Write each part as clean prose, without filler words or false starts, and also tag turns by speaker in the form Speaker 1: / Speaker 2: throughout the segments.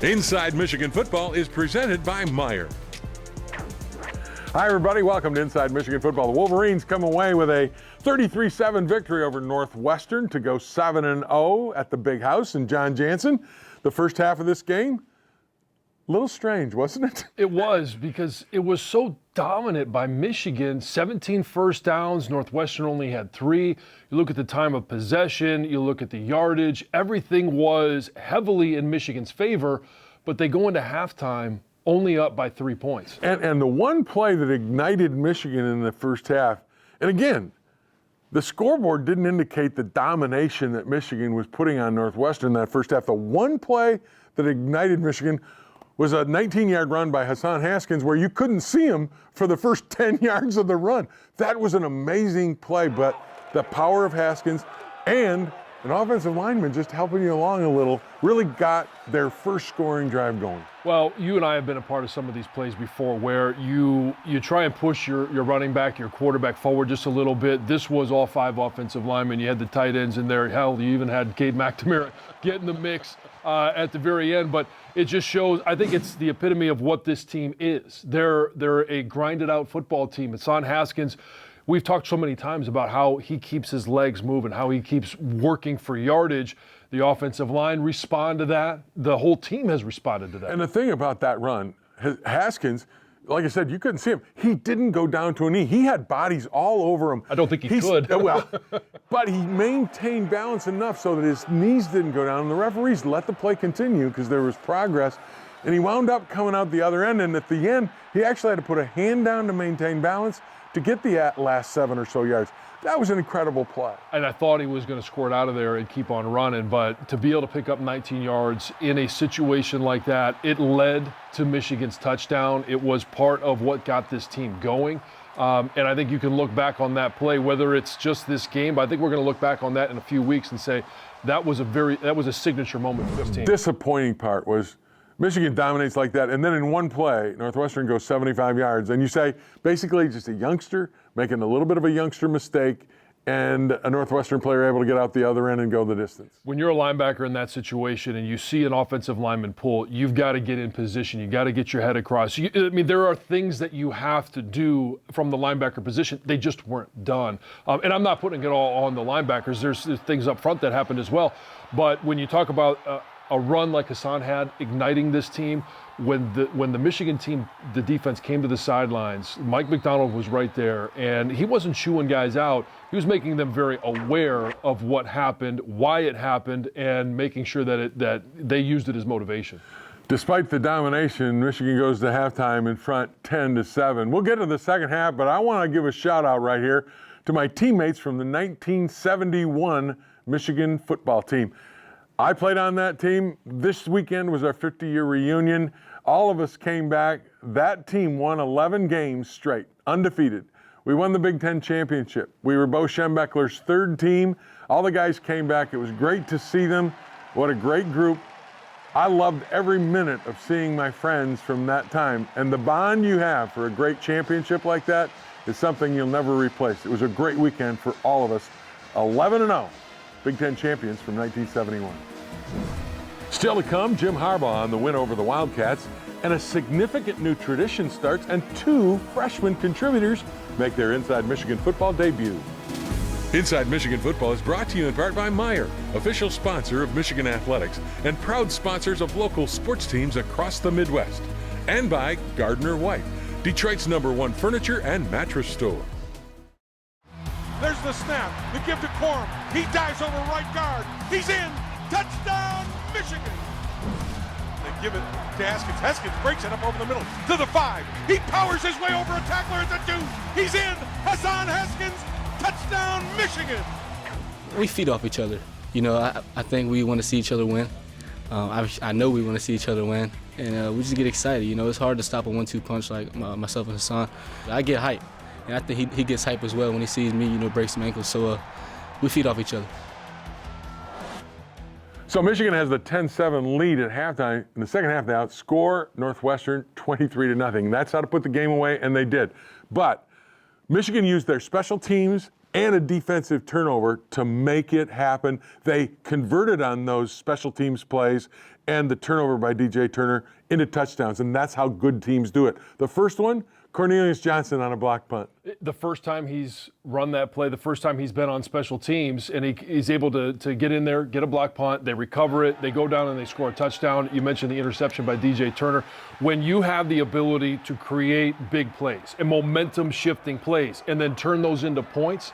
Speaker 1: Inside Michigan Football is presented by Meijer. Hi, everybody. Welcome to Inside Michigan Football. The Wolverines come away with a 33-7 victory over Northwestern to go 7-0 at the Big House in John Jansen. The first half of this game, a little strange, wasn't it?
Speaker 2: It was, because it was so dominant by Michigan. 17 first downs. Northwestern only had 3. You look at the time of possession. You look at the yardage. Everything was heavily in Michigan's favor, but they go into halftime only up by 3 points.
Speaker 1: And the one play that ignited Michigan in the first half, and again, the scoreboard didn't indicate the domination that Michigan was putting on Northwestern in that first half. The one play that ignited Michigan was a 19-yard run by Hassan Haskins where you couldn't see him for the first 10 yards of the run. That was an amazing play, but the power of Haskins and an offensive lineman just helping you along a little really got their first scoring drive going.
Speaker 2: Well, you and I have been a part of some of these plays before where you try and push your running back, your quarterback forward just a little bit. This was all 5 offensive linemen. You had the tight ends in there. Hell, you even had Cade McNamara get in the mix at the very end. But it just shows, I think it's the epitome of what this team is. They're a grinded-out football team. It's on Haskins. We've talked so many times about how he keeps his legs moving, how he keeps working for yardage. The offensive line respond to that. The whole team has responded to that.
Speaker 1: And the thing about that run, Haskins, like I said, you couldn't see him. He didn't go down to a knee. He had bodies all over him.
Speaker 2: I don't think he could.
Speaker 1: Well, but he maintained balance enough so that his knees didn't go down. And the referees let the play continue because there was progress. And he wound up coming out the other end. And at the end, he actually had to put a hand down to maintain balance to get the last 7 or so yards. That was an incredible play.
Speaker 2: And I thought he was going to squirt out of there and keep on running, but to be able to pick up 19 yards in a situation like that, it led to Michigan's touchdown. It was part of what got this team going. And I think you can look back on that play, whether it's just this game, but I think we're going to look back on that in a few weeks and say that was a signature moment for this team.
Speaker 1: Disappointing part was Michigan dominates like that, and then in one play, Northwestern goes 75 yards, and you say, basically just a youngster making a little bit of a youngster mistake, and a Northwestern player able to get out the other end and go the distance.
Speaker 2: When you're a linebacker in that situation and you see an offensive lineman pull, you've got to get in position. You've got to get your head across. There are things that you have to do from the linebacker position. They just weren't done. And I'm not putting it all on the linebackers. There's things up front that happened as well. But when you talk about a run like Hassan had, igniting this team, when the Michigan team, the defense came to the sidelines, Mike McDonald was right there, and he wasn't shooing guys out. He was making them very aware of what happened, why it happened, and making sure that they used it as motivation.
Speaker 1: Despite the domination, Michigan goes to halftime in front 10-7. We'll get to the second half, but I want to give a shout out right here to my teammates from the 1971 Michigan football team. I played on that team. This weekend was our 50-year reunion. All of us came back. That team won 11 games straight, undefeated. We won the Big Ten championship. We were Bo Schembechler's 3rd team. All the guys came back. It was great to see them. What a great group. I loved every minute of seeing my friends from that time. And the bond you have for a great championship like that is something you'll never replace. It was a great weekend for all of us. 11-0, Big Ten champions from 1971. Still to come, Jim Harbaugh on the win over the Wildcats, and a significant new tradition starts, and 2 freshman contributors make their Inside Michigan Football debut. Inside Michigan Football is brought to you in part by Meijer, official sponsor of Michigan Athletics and proud sponsors of local sports teams across the Midwest, and by Gardner White, Detroit's #1 furniture and mattress store.
Speaker 3: There's the snap, the give to Corum. He dives over right guard. He's in. Touchdown, Michigan. They give it to Haskins. Haskins breaks it up over the middle to the 5. He powers his way over a tackler at the 2. He's in. Hassan Haskins. Touchdown, Michigan.
Speaker 4: We feed off each other. You know, I think we want to see each other win. I know we want to see each other win. And we just get excited. You know, it's hard to stop a 1-2 punch like myself and Hassan. I get hype. And I think he gets hype as well when he sees me, break some ankles. So we feed off each other.
Speaker 1: So Michigan has the 10-7 lead at halftime. In the second half, they outscore Northwestern 23-0. That's how to put the game away, and they did. But Michigan used their special teams and a defensive turnover to make it happen. They converted on those special teams plays and the turnover by DJ Turner into touchdowns, and that's how good teams do it. The first one, Cornelius Johnson on a block punt.
Speaker 2: The first time he's run that play, the first time he's been on special teams, and he's able to get in there, get a block punt, they recover it, they go down and they score a touchdown. You mentioned the interception by DJ Turner. When you have the ability to create big plays and momentum-shifting plays and then turn those into points,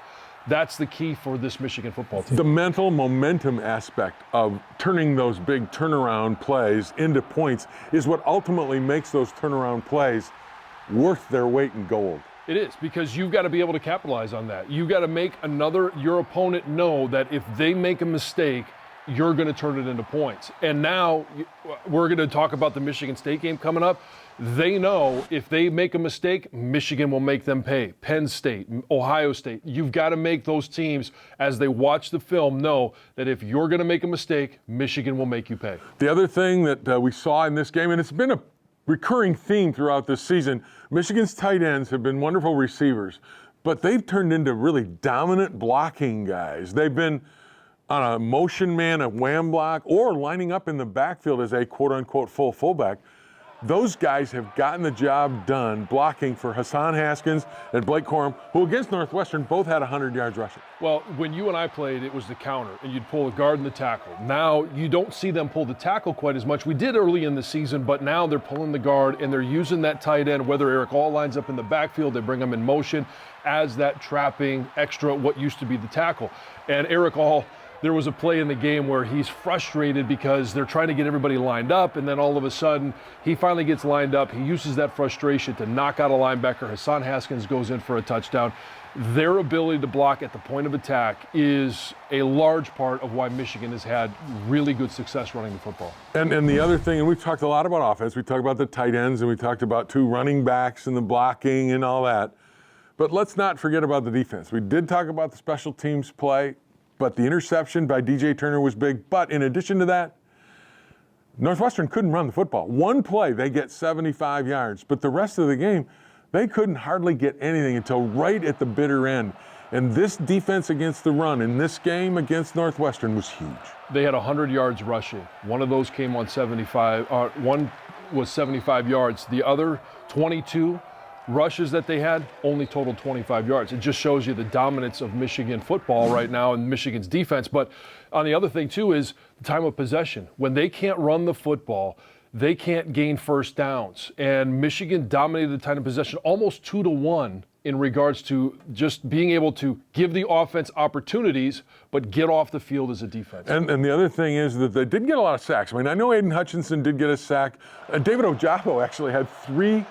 Speaker 2: that's the key for this Michigan football team.
Speaker 1: The mental momentum aspect of turning those big turnaround plays into points is what ultimately makes those turnaround plays worth their weight in gold.
Speaker 2: It is, because you've got to be able to capitalize on that. You've got to make your opponent know that if they make a mistake, you're going to turn it into points. And now we're going to talk about the Michigan State game coming up. They know if they make a mistake, Michigan will make them pay. Penn State, Ohio State. You've got to make those teams, as they watch the film, know that if you're going to make a mistake, Michigan will make you pay.
Speaker 1: The other thing that we saw in this game, and it's been a recurring theme throughout this season, Michigan's tight ends have been wonderful receivers, but they've turned into really dominant blocking guys. They've been on a motion man, a wham block, or lining up in the backfield as a quote-unquote fullback. Those guys have gotten the job done blocking for Hassan Haskins and Blake Corum, who against Northwestern both had 100 yards rushing.
Speaker 2: Well, when you and I played, it was the counter, and you'd pull the guard and the tackle. Now, you don't see them pull the tackle quite as much. We did early in the season, but now they're pulling the guard, and they're using that tight end, whether Eric All lines up in the backfield, they bring him in motion as that trapping extra, what used to be the tackle. And Eric All, there was a play in the game where he's frustrated because they're trying to get everybody lined up, and then all of a sudden he finally gets lined up. He uses that frustration to knock out a linebacker. Hassan Haskins goes in for a touchdown. Their ability to block at the point of attack is a large part of why Michigan has had really good success running the football.
Speaker 1: And the other thing, and we've talked a lot about offense, we talked about the tight ends, and we talked about 2 running backs and the blocking and all that. But let's not forget about the defense. We did talk about the special teams play, but the interception by DJ Turner was big. But in addition to that, Northwestern couldn't run the football. One play, they get 75 yards, but the rest of the game, they couldn't hardly get anything until right at the bitter end. And this defense against the run in this game against Northwestern was huge.
Speaker 2: They had 100 yards rushing. One of those came on 75. One was 75 yards. The other 22 rushes that they had only totaled 25 yards. It just shows you the dominance of Michigan football right now and Michigan's defense. But on the other thing, too, is the time of possession. When they can't run the football, they can't gain first downs. And Michigan dominated the time of possession almost 2-1 in regards to just being able to give the offense opportunities, but get off the field as a defense.
Speaker 1: And the other thing is that they did get a lot of sacks. I mean, I know Aiden Hutchinson did get a sack. David Ojabo actually had 3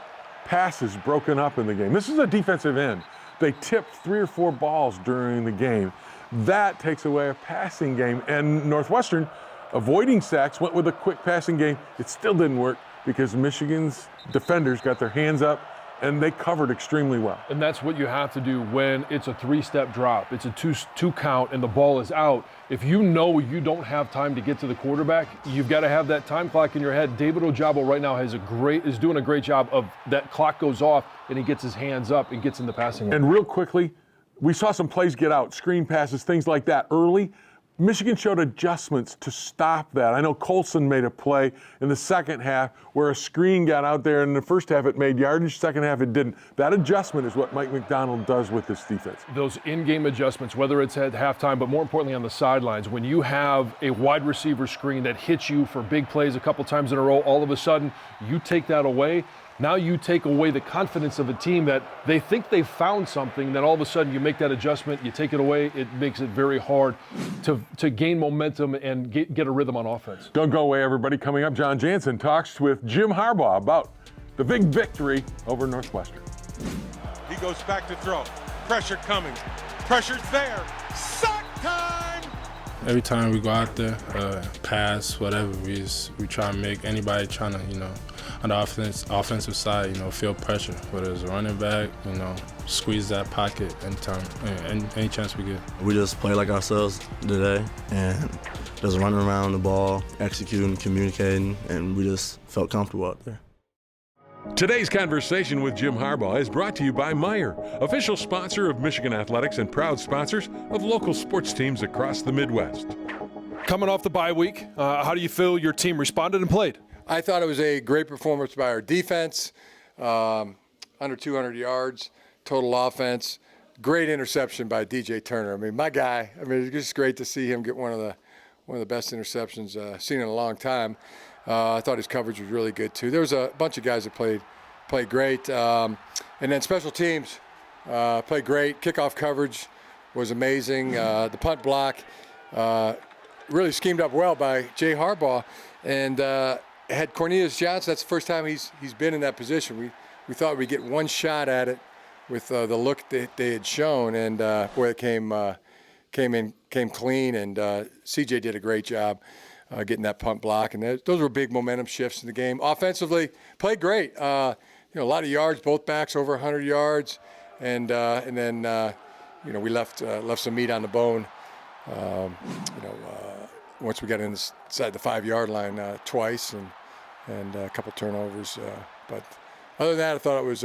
Speaker 1: passes broken up in the game. This is a defensive end. They tipped 3 or 4 balls during the game. That takes away a passing game. And Northwestern, avoiding sacks, went with a quick passing game. It still didn't work because Michigan's defenders got their hands up and they covered extremely well.
Speaker 2: And that's what you have to do when it's a 3-step drop. It's a two count and the ball is out. If you know you don't have time to get to the quarterback, you've got to have that time clock in your head. David Ojabo right now is doing a great job of that clock goes off and he gets his hands up and gets in the passing game.
Speaker 1: And real quickly, we saw some plays get out, screen passes, things like that early. Michigan showed adjustments to stop that. I know Colson made a play in the second half where a screen got out there. In the first half, it made yardage. Second half, it didn't. That adjustment is what Mike McDonald does with this defense.
Speaker 2: Those in-game adjustments, whether it's at halftime, but more importantly on the sidelines, when you have a wide receiver screen that hits you for big plays a couple times in a row, all of a sudden you take that away. Now you take away the confidence of a team that they think they've found something, then all of a sudden you make that adjustment, you take it away, it makes it very hard to gain momentum and get a rhythm on offense.
Speaker 1: Don't go away, everybody. Coming up, John Jansen talks with Jim Harbaugh about the big victory over Northwestern.
Speaker 3: He goes back to throw. Pressure coming. Pressure's there. Sack time!
Speaker 5: Every time we go out there, pass, whatever, we try and make anybody trying to, on the offensive side, feel pressure. Whether it's a running back, squeeze that pocket anytime, any chance we get.
Speaker 6: We just play like ourselves today and just running around the ball, executing, communicating, and we just felt comfortable out there.
Speaker 1: Today's conversation with Jim Harbaugh is brought to you by Meijer, official sponsor of Michigan Athletics and proud sponsors of local sports teams across the Midwest.
Speaker 2: Coming off the bye week, how do you feel your team responded and played?
Speaker 7: I thought it was a great performance by our defense, under 200 yards, total offense. Great interception by DJ Turner. I mean, my guy. I mean, it's just great to see him get one of the best interceptions seen in a long time. I thought his coverage was really good too. There was a bunch of guys that played great, and then special teams played great. Kickoff coverage was amazing. The punt block really schemed up well by Jay Harbaugh, and had Cornelius Johnson. That's the first time he's been in that position. We thought we'd get one shot at it with the look that they had shown, and boy, it came clean, and CJ did a great job getting that punt block, and those were big momentum shifts in the game. Offensively, played great. A lot of yards, both backs over 100 yards, and then we left some meat on the bone. Once we got inside the 5-yard line twice, and a couple turnovers, but other than that, I thought it was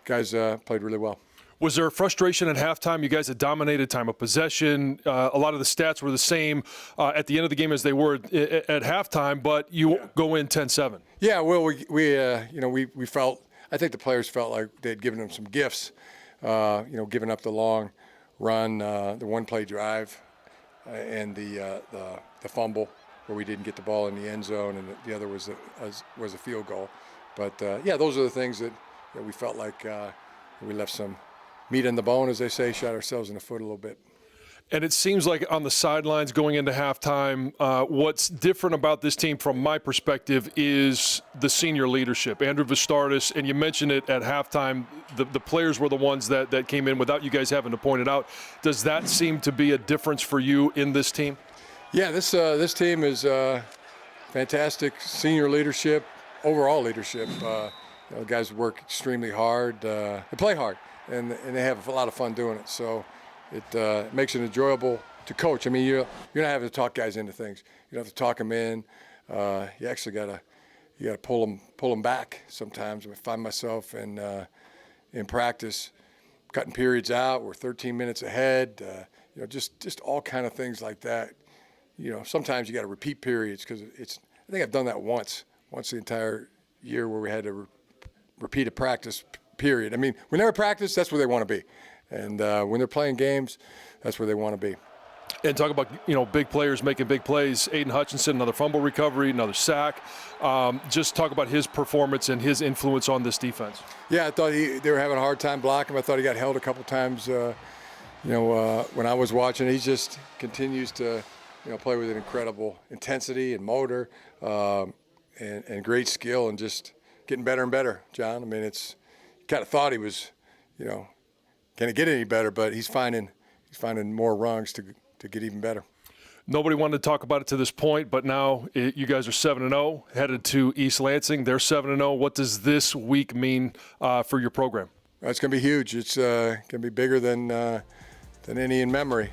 Speaker 7: guys played really well.
Speaker 2: Was there frustration at halftime? You guys had dominated time of possession. A lot of the stats were the same at the end of the game as they were at halftime, but you go in 10-7.
Speaker 7: Yeah, well, we felt. I think the players felt like they had given them some gifts. Giving up the long run, the one-play drive, and the fumble where we didn't get the ball in the end zone, and the other was a field goal. But those are the things that we felt like we left some meat on the bone, as they say, shot ourselves in the foot a little bit.
Speaker 2: And it seems like on the sidelines going into halftime, what's different about this team from my perspective is the senior leadership. Andrew Vistardis, and you mentioned it at halftime, the players were the ones that came in without you guys having to point it out. Does that seem to be a difference for you in this team? Yeah,
Speaker 7: this team is fantastic senior leadership, overall leadership. The guys work extremely hard. They play hard, and they have a lot of fun doing it. So it makes it enjoyable to coach. I mean, you're not having to talk guys into things. You don't have to talk them in. You actually gotta pull them back sometimes. I find myself in practice cutting periods out. We're 13 minutes ahead. Just all kind of things like that. Sometimes you got to repeat periods because I think I've done that once the entire year where we had to repeat a practice period. I mean, whenever practice, that's where they want to be. And when they're playing games, that's where they want to be.
Speaker 2: And talk about, big players making big plays. Aiden Hutchinson, another fumble recovery, another sack. Just talk about his performance and his influence on this defense.
Speaker 7: Yeah, I thought they were having a hard time blocking him. I thought he got held a couple times, when I was watching. He just continues to, play with an incredible intensity and motor and great skill, and just getting better and better, John. I mean, kind of thought he was, can it get any better? But he's finding more rungs to get even better.
Speaker 2: Nobody wanted to talk about it to this point, but now you guys are 7-0, headed to East Lansing. They're 7-0. What does this week mean for your program?
Speaker 7: It's going to be huge. It's going to be bigger than any in memory.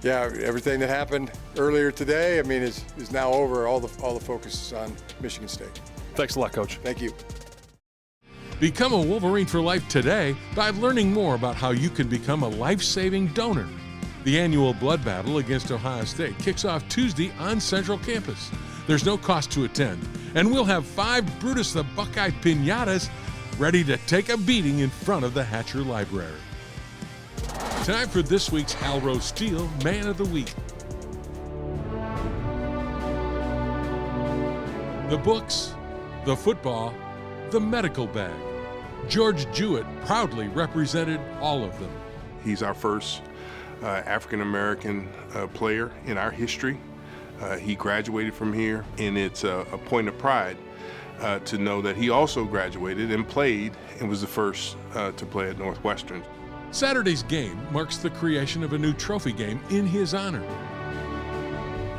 Speaker 7: Yeah, everything that happened earlier today, I mean, is now over. All the focus is on Michigan State.
Speaker 2: Thanks a lot, Coach.
Speaker 7: Thank you.
Speaker 1: Become a Wolverine for life today by learning more about how you can become a life-saving donor. The annual blood battle against Ohio State kicks off Tuesday on Central Campus. There's no cost to attend, and we'll have 5 Brutus the Buckeye piñatas ready to take a beating in front of the Hatcher Library. Time for this week's Hal Rose Steel Man of the Week. The books, the football, the medical bag. George Jewett proudly represented all of them.
Speaker 8: He's our first African-American player in our history. He graduated from here, and it's a point of pride to know that he also graduated and played and was the first to play at Northwestern.
Speaker 1: Saturday's game marks the creation of a new trophy game in his honor.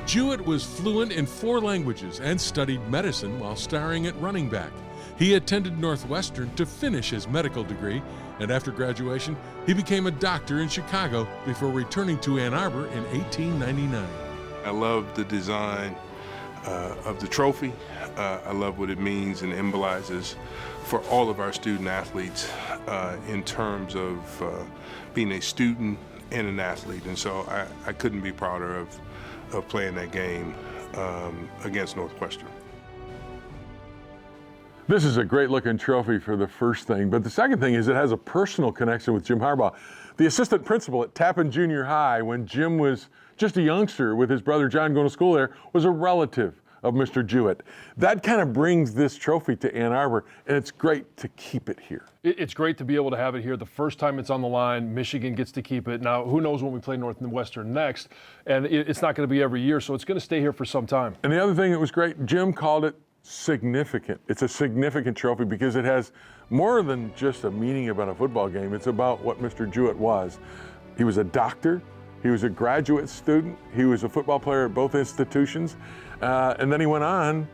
Speaker 1: Jewett was fluent in 4 languages and studied medicine while starring at running back. He attended Northwestern to finish his medical degree, and after graduation, he became a doctor in Chicago before returning to Ann Arbor in 1899.
Speaker 8: I love the design of the trophy. I love what it means and symbolizes for all of our student athletes in terms of being a student and an athlete. And so I couldn't be prouder of playing that game against Northwestern.
Speaker 1: This is a great looking trophy for the first thing, but the second thing is it has a personal connection with Jim Harbaugh. The assistant principal at Tappan Junior High, when Jim was just a youngster with his brother John going to school there, was a relative of Mr. Jewett. That kind of brings this trophy to Ann Arbor, and it's great to keep it here.
Speaker 2: It's great to be able to have it here. The first time it's on the line, Michigan gets to keep it. Now, who knows when we play Northwestern next, and it's not going to be every year, so it's going to stay here for some time.
Speaker 1: And the other thing that was great, Jim called it significant. It's a significant trophy because it has more than just a meaning about a football game. It's about what Mr. Jewett was. He was a doctor. He was a graduate student. He was a football player at both institutions. And then he went on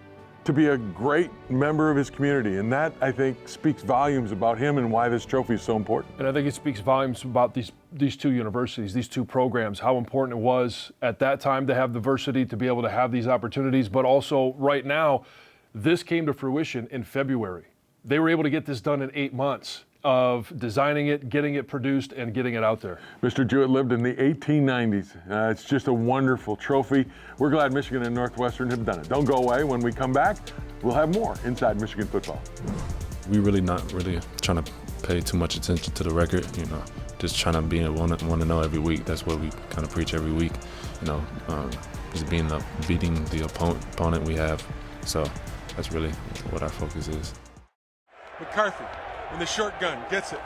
Speaker 1: to be a great member of his community. And that, I think, speaks volumes about him and why this trophy is so important.
Speaker 2: And I think it speaks volumes about these two universities, these two programs, how important it was at that time to have diversity, to be able to have these opportunities. But also right now, this came to fruition in February. They were able to get this done in 8 months of designing it, getting it produced, and getting it out there.
Speaker 1: Mr. Jewett lived in the 1890s. It's just a wonderful trophy. We're glad Michigan and Northwestern have done it. Don't go away. When we come back, we'll have more Inside Michigan Football.
Speaker 5: We not really trying to pay too much attention to the record, just trying to want to know every week. That's what we kind of preach every week, just beating the opponent we have. So that's really what our focus is.
Speaker 3: McCarthy in the short gun gets it.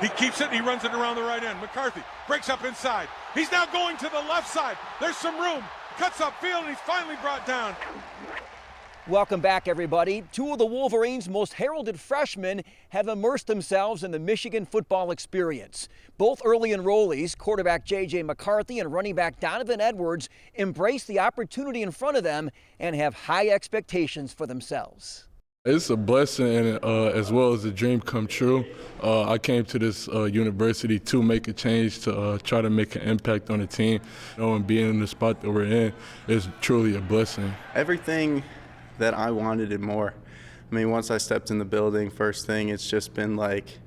Speaker 3: He keeps it and he runs it around the right end. McCarthy breaks up inside. He's now going to the left side. There's some room. Cuts upfield and he's finally brought down.
Speaker 9: Welcome back, everybody. Two of the Wolverines' most heralded freshmen have immersed themselves in the Michigan football experience. Both early enrollees, quarterback J.J. McCarthy and running back Donovan Edwards, embrace the opportunity in front of them and have high expectations for themselves.
Speaker 5: It's a blessing and as well as a dream come true. I came to this university to make a change, to try to make an impact on the team. And being in the spot that we're in is truly a blessing.
Speaker 10: Everything that I wanted and more. I mean, once I stepped in the building, first thing, it's just been like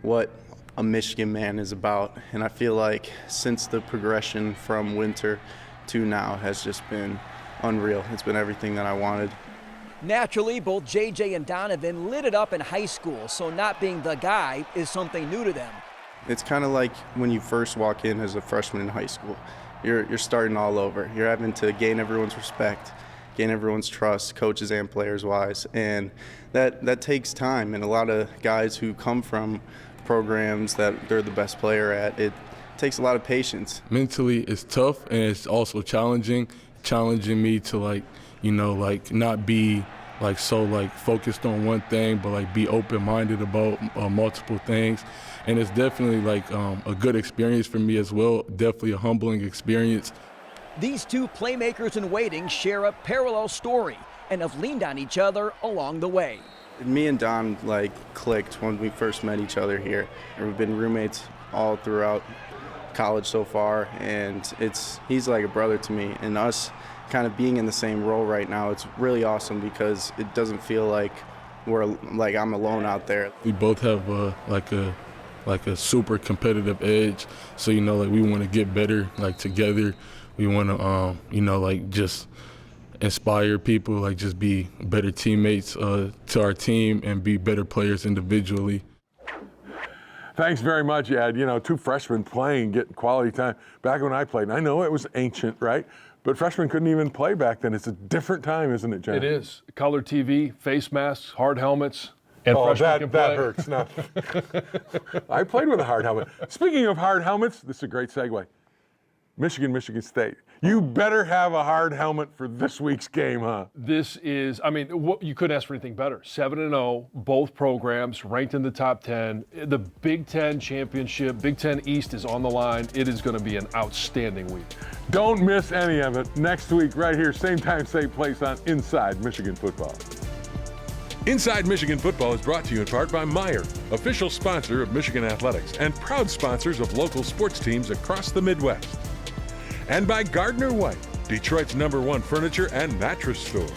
Speaker 10: what a Michigan man is about. And I feel like since the progression from winter to now has just been unreal. It's been everything that I wanted.
Speaker 9: Naturally, both J.J. and Donovan lit it up in high school, so not being the guy is something new to them.
Speaker 10: It's kind of like when you first walk in as a freshman in high school. You're starting all over. You're having to gain everyone's respect, gain everyone's trust, coaches and players-wise, and that takes time. And a lot of guys who come from programs that they're the best player at, it takes a lot of patience.
Speaker 5: Mentally, it's tough, and it's also challenging me to not be so focused on one thing, but be open-minded about multiple things. And it's definitely a good experience for me as well, definitely a humbling experience.
Speaker 9: These two playmakers in waiting share a parallel story and have leaned on each other along the way.
Speaker 10: Me and Don clicked when we first met each other here. And we've been roommates all throughout college so far, and he's like a brother to me. And us kind of being in the same role right now, it's really awesome because it doesn't feel like I'm alone out there.
Speaker 5: We both have a super competitive edge, so we want to get better together. We want to just inspire people, just be better teammates to our team and be better players individually.
Speaker 1: Thanks very much, Ed. Two freshmen playing, getting quality time. Back when I played, and I know it was ancient, right? But freshmen couldn't even play back then. It's a different time, isn't it, John?
Speaker 2: It is. Color TV, face masks, hard helmets, and freshmen can
Speaker 1: that
Speaker 2: play.
Speaker 1: hurts. No. I played with a hard helmet. Speaking of hard helmets, this is a great segue. Michigan State. You better have a hard helmet for this week's game, huh?
Speaker 2: This is, you couldn't ask for anything better. 7-0, both programs ranked in the top 10. The Big Ten championship, Big Ten East is on the line. It is going to be an outstanding week.
Speaker 1: Don't miss any of it. Next week, right here, same time, same place on Inside Michigan Football. Inside Michigan Football is brought to you in part by Meijer, official sponsor of Michigan Athletics and proud sponsors of local sports teams across the Midwest. And by Gardner White, Detroit's #1 furniture and mattress store.